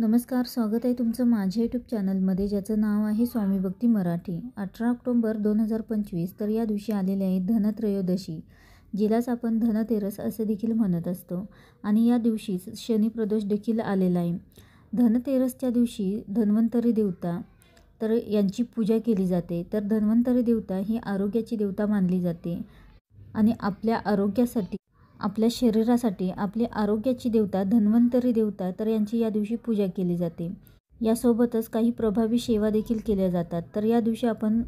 नमस्कार, स्वागत आहे तुमचं माझ्या यूट्यूब चॅनलमध्ये, ज्याचं नाव आहे स्वामी भक्ती मराठी. 18 ऑक्टोबर 2025 तर या दिवशी आलेले आहे धनत्रयोदशी, जिलाच आपण धनतेरस असे देखील म्हणत असतो. आणि या दिवशीच शनी प्रदोष देखील आलेला आहे. धनतेरसच्या दिवशी धन्वंतरी देवता तर यांची पूजा केली जाते. तर धन्वंतरी देवता ही आरोग्याची देवता मानली जाते आणि आपल्या आरोग्यासाठी, आपल्या शरीरासाठी आपली आरोग्याची देवता धन्वंतरी देवता तर यांची या दिवशी पूजा केली जाते. यासोबतच काही प्रभावी सेवा देखील केल्या जातात. तर या दिवशी आपण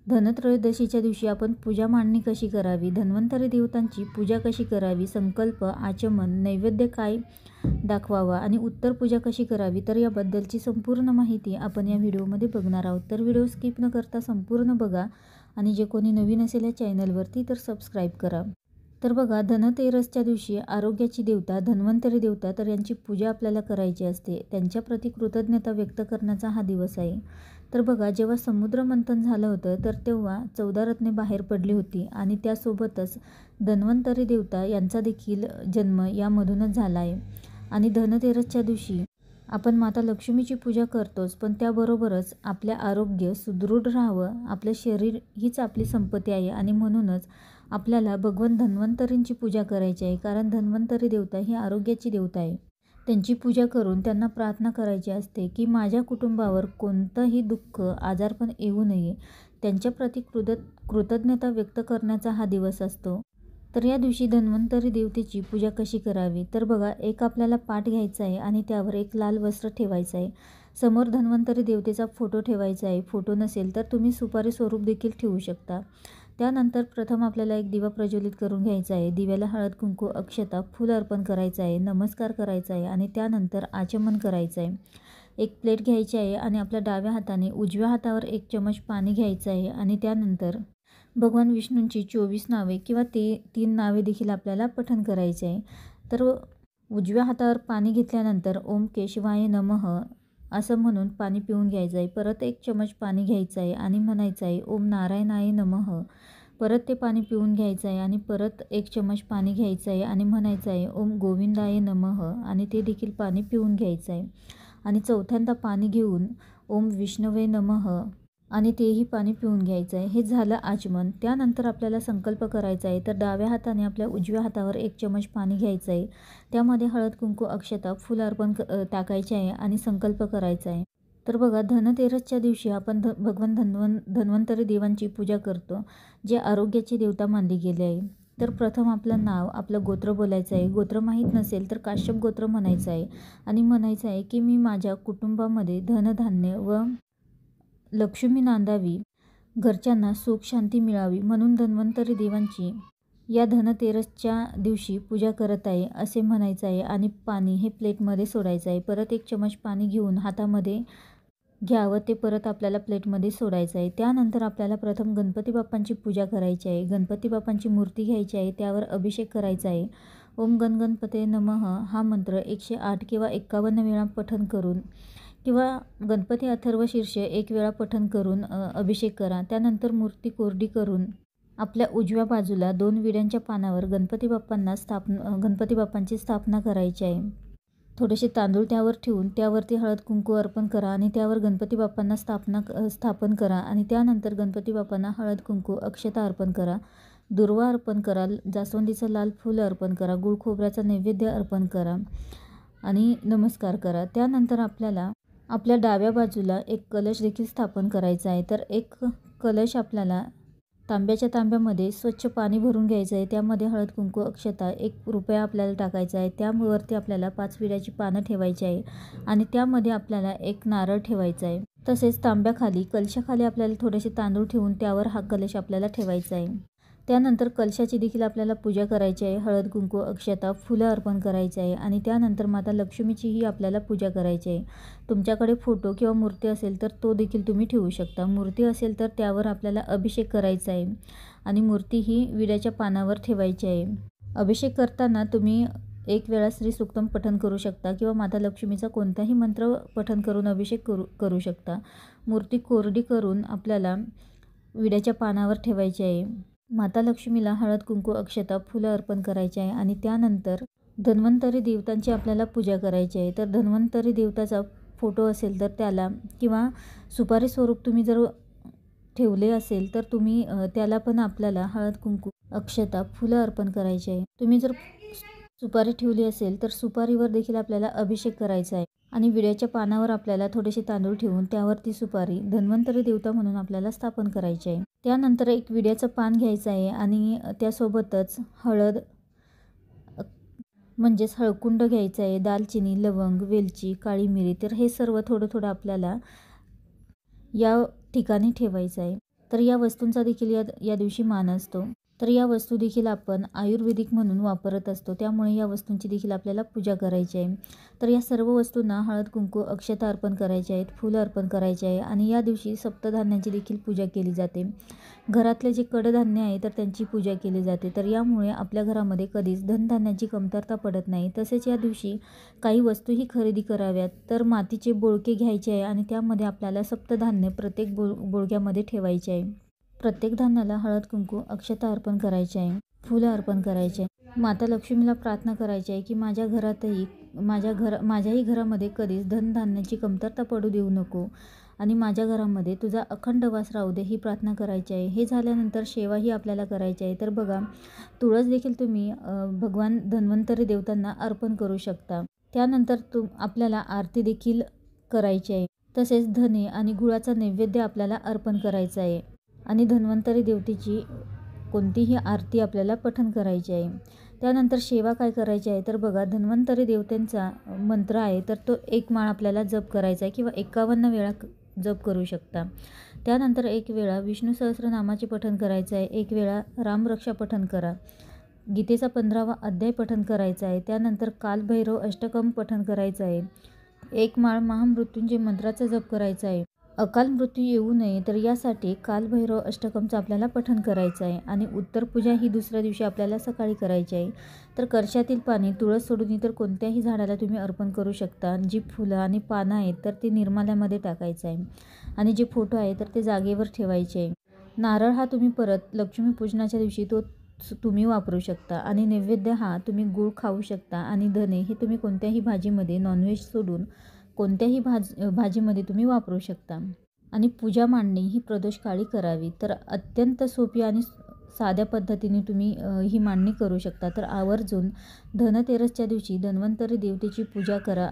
धनत्रयोदशीच्या दिवशी आपण पूजा मांडणी कशी करावी, धन्वंतरी देवतांची पूजा कशी करावी, संकल्प, आचमन, नैवेद्य काय दाखवावा आणि उत्तर पूजा कशी करावी, तर याबद्दलची संपूर्ण माहिती आपण या व्हिडिओमध्ये बघणार आहोत. तर व्हिडिओ स्किप न करता संपूर्ण बघा आणि जे कोणी नवीन असेल या चॅनलवरती तर सबस्क्राईब करा. तर बघा, धनतेरसच्या दिवशी आरोग्याची देवता धन्वंतरी देवता तर यांची पूजा आपल्याला करायची असते. त्यांच्याप्रती कृतज्ञता व्यक्त करण्याचा हा दिवस आहे. तर बघा, जेव्हा समुद्र मंथन झालं होतं तर तेव्हा 14 रत्ने बाहेर पडली होती आणि त्यासोबतच धन्वंतरी देवता यांचा देखील जन्म यामधूनच झाला आहे. आणि धनतेरसच्या दिवशी आपण माता लक्ष्मीची पूजा करतोच, पण त्याबरोबरच आपले आरोग्य सुदृढ राहावं, आपलं शरीर हीच आपली संपत्ती आहे आणि म्हणूनच आपल्याला भगवान धन्वंतरींची पूजा करायची आहे. कारण धन्वंतरी देवता ही आरोग्याची देवता आहे. त्यांची पूजा करून त्यांना प्रार्थना करायची असते की माझ्या कुटुंबावर कोणतंही दुःख, आजारपण येऊ नये. त्यांच्याप्रती कृतज्ञता व्यक्त करण्याचा हा दिवस असतो. तर या दिवशी धन्वंतरी देवतेची पूजा कशी करावी, तर बघा, एक आपल्याला पाट घ्यायचा आहे आणि त्यावर एक लाल वस्त्र ठेवायचं आहे. समोर धन्वंतरी देवतेचा फोटो ठेवायचा आहे. फोटो नसेल तर तुम्ही सुपारी स्वरूप देखील ठेवू शकता. त्यानंतर प्रथम आपल्याला एक दिवा प्रज्वलित करून घ्यायचा आहे. दिव्याला हळद, कुंकू, अक्षता, फूल अर्पण करायचं आहे, नमस्कार करायचा आहे आणि त्यानंतर आचमन करायचं आहे. एक प्लेट घ्यायची आहे आणि आपल्या डाव्या हाताने उजव्या हातावर 1 चमच पाणी घ्यायचं आहे आणि त्यानंतर भगवान विष्णूंची 24 नावे किंवा 3 नावे देखील आपल्याला पठण करायचे आहे. तर उजव्या हातावर पाणी घेतल्यानंतर ओम केशवाय नमः असं म्हणून पाणी पिऊन घ्यायचं आहे. परत 1 चमच पाणी घ्यायचं आहे आणि म्हणायचं आहे ओम नारायणाय नमः. परत ते पाणी पिऊन घ्यायचं आहे आणि परत 1 चमच पाणी घ्यायचं आहे आणि म्हणायचं आहे ओम गोविंदाय नमः आणि ते देखील पाणी पिऊन घ्यायचं आहे. आणि चौथ्यांदा पाणी घेऊन ओम विष्णवे नमः आणि तेही पाणी पिऊन घ्यायचं आहे. हे झालं आचमन. त्यानंतर आपल्याला संकल्प करायचा आहे. तर डाव्या हाताने आपल्या उजव्या हातावर 1 चमच पाणी घ्यायचं आहे. त्यामध्ये हळद, कुंकू, अक्षता, फूल अर्पण टाकायचे आहे आणि संकल्प करायचा आहे. तर बघा, धनतेरसच्या दिवशी आपण भगवान धन्वंतरी देवांची पूजा करतो, जे आरोग्याची देवता मानली गेली आहे. तर प्रथम आपलं नाव, आपलं गोत्र बोलायचं आहे. गोत्र माहीत नसेल तर काश्यप गोत्र म्हणायचं आहे आणि म्हणायचं आहे की मी माझ्या कुटुंबामध्ये धनधान्य व लक्ष्मी नांदावी, घरच्यांना सुख शांती मिळावी म्हणून धन्वंतरी देवांची या धनतेरसच्या दिवशी पूजा करत आहे असे म्हणायचं आहे. आणि पाणी हे प्लेटमध्ये सोडायचं आहे. परत 1 चमच पाणी घेऊन हातामध्ये घ्यावं, ते परत आपल्याला प्लेटमध्ये सोडायचं आहे. त्यानंतर आपल्याला प्रथम गणपती बाप्पांची पूजा करायची आहे. गणपती बाप्पांची मूर्ती घ्यायची आहे, त्यावर अभिषेक करायचा आहे. ओम गणगणपते नमः हा मंत्र 108 किंवा 51 वेळा पठण करून किंवा गणपती अथर्व शीर्ष 1 वेळा पठण करून अभिषेक करा. त्यानंतर मूर्ती कोरडी करून आपल्या उजव्या बाजूला 2 विड्यांच्या पानावर गणपती बाप्पांची स्थापना करायची आहे. थोडेसे तांदूळ त्यावर ठेवून त्यावरती हळद, कुंकू अर्पण करा आणि त्यावर गणपती बाप्पांना स्थापन करा आणि त्यानंतर गणपती बाप्पांना हळद, कुंकू, अक्षता अर्पण करा, दुर्वा अर्पण करा, जास्वंदीचं लाल फूल अर्पण करा, गुळ खोबऱ्याचा नैवेद्य अर्पण करा आणि नमस्कार करा. त्यानंतर आपल्याला आपल्या डाव्या बाजूला एक कलश देखील स्थापन करायचा आहे. तर एक कलश आपल्याला तांब्यामध्ये स्वच्छ पाणी भरून घ्यायचं आहे. त्यामध्ये हळद, कुंकू, अक्षता, 1 रुपया आपल्याला टाकायचा आहे. त्यावरती आपल्याला 5 विड्याची पानं ठेवायची आहे आणि त्यामध्ये आपल्याला 1 नारळ ठेवायचा आहे. तसेच तांब्याखाली, कलशाखाली आपल्याला थोडेसे तांदूळ ठेवून त्यावर हा कलश आपल्याला ठेवायचा आहे. त्यानंतर कलशाची देखील आपल्याला पूजा करायची आहे. हळद, कुंकू, अक्षता, फुलं अर्पण करायचे आहे आणि त्यानंतर माता लक्ष्मीचीही आपल्याला पूजा करायची आहे. तुमच्याकडे फोटो किंवा मूर्ती असेल तर तो देखील तुम्ही ठेवू शकता. मूर्ती असेल तर त्यावर आपल्याला अभिषेक करायचा आहे आणि मूर्ती ही विड्याच्या पानावर ठेवायची आहे. अभिषेक करताना तुम्ही 1 वेळा श्री सूक्तम पठण करू शकता किंवा माता लक्ष्मीचा कोणताही मंत्र पठण करून अभिषेक करू शकता. मूर्ती कोरडी करून आपल्याला विड्याच्या पानावर ठेवायची आहे. माता लक्ष्मीला हळद, कुंकू, अक्षता, फुलं अर्पण करायचे आहे आणि त्यानंतर धन्वंतरी देवतांची आपल्याला पूजा करायची आहे. तर धन्वंतरी देवताचा फोटो असेल तर त्याला, किंवा सुपारी स्वरूप तुम्ही जर ठेवले असेल तर तुम्ही त्याला पण आपल्याला हळद कुंकू अक्षता फुलं अर्पण करायचे आहे. तुम्ही जर सुपारी ठेवली असेल तर सुपारीवर देखील आपल्याला अभिषेक करायचा आहे. आणि विड्याच्या पानावर आपल्याला थोडेसे तांदूळ ठेवून त्यावर ती सुपारी धन्वंतरी देवता म्हणून आपल्याला स्थापन करायची आहे. त्यानंतर एक विड्याचं पान घ्यायचं आहे आणि त्यासोबतच हळद म्हणजेच हळकुंड घ्यायचं आहे, दालचिनी, लवंग, वेलची, काळी मिरी. तर हे सर्व थोडं थोडं आपल्याला या ठिकाणी ठेवायचं आहे. तर या वस्तूंचा देखील या दिवशी मान असतो. तर या वस्तू देखील आपण आयुर्वेदिक म्हणून वापरत असतो, त्यामुळे या वस्तूंची देखील आपल्याला पूजा करायची आहे. तर या सर्व वस्तूंना हळद कुंकू अक्षता अर्पण करायचे आहेत, फुलं अर्पण करायचे आहे. आणि या दिवशी सप्तधान्यांची देखील पूजा केली जाते. घरातले जे कडधान्य आहे तर त्यांची पूजा केली जाते. तर यामुळे आपल्या घरामध्ये कधीच धनधान्याची कमतरता पडत नाही. तसेच या दिवशी काही वस्तूही खरेदी कराव्यात. तर मातीचे बोळके घ्यायचे आहे आणि त्यामध्ये आपल्याला सप्तधान्य प्रत्येक बोळक्यामध्ये ठेवायचे आहे. प्रत्येक धान्याला हळद कुंकू अक्षता अर्पण करायचे आहे, फुलं अर्पण करायचे आहे. माता लक्ष्मीला प्रार्थना करायची आहे की माझ्या घरातही माझ्याही घरामध्ये कधीच धनधान्याची कमतरता पडू देऊ नको आणि माझ्या घरामध्ये तुझा अखंड वास राहू दे, ही प्रार्थना करायची आहे. हे झाल्यानंतर सेवाही आपल्याला करायची आहे. तर बघा, तुळस देखील तुम्ही भगवान धन्वंतरी देवतांना अर्पण करू शकता. त्यानंतर आपल्याला आरती देखील करायची आहे. तसेच धने आणि गुळाचा नैवेद्य आपल्याला अर्पण करायचा आहे आणि धन्वंतरी देवतेची कोणतीही आरती आपल्याला पठण करायची आहे. त्यानंतर सेवा काय करायची आहे, तर बघा, धन्वंतरी देवतांचा मंत्र आहे तर तो 1 माळ आपल्याला जप करायचा आहे किंवा 51 वेळा जप करू शकता. त्यानंतर 1 वेळा विष्णू सहस्रनामाचे पठण करायचं आहे, 1 वेळा रामरक्षा पठण करा. गीतेचा 15वा अध्याय पठण करायचा आहे. त्यानंतर कालभैरव अष्टकम पठण करायचं आहे. 1 माळ महामृत्युंजय मंत्राचा जप करायचा आहे. अकाल मृत्यू येऊ नये तर यासाठी कालभैरव अष्टकमचं आपल्याला पठण करायचं आहे. आणि उत्तर पूजा ही दुसऱ्या दिवशी आपल्याला सकाळी करायची आहे. तर कळशातील पाणी तुळस सोडून इतर कोणत्याही झाडाला तुम्ही अर्पण करू शकता. जी फुलं आणि पानं आहेत तर ती निर्माल्यामध्ये टाकायचं आहे आणि जे फोटो आहे तर ते जागेवर ठेवायचे आहे. नारळ हा तुम्ही परत लक्ष्मीपूजनाच्या दिवशी तो तुम्ही वापरू शकता आणि नैवेद्य हा तुम्ही गूळ खाऊ शकता. आणि धने हे तुम्ही कोणत्याही भाजीमध्ये नॉनव्हेज सोडून कोणत्याही भाजीमध्ये तुम्ही वापरू शकता. आणि पूजा मांडणी ही प्रदोष काळी करावी. तर अत्यंत सोपी आणि साध्या पद्धतीने तुम्ही ही मांडणी करू शकता. तर आवर्जून धनतेरसच्या दिवशी धन्वंतरी देवतेची पूजा करा.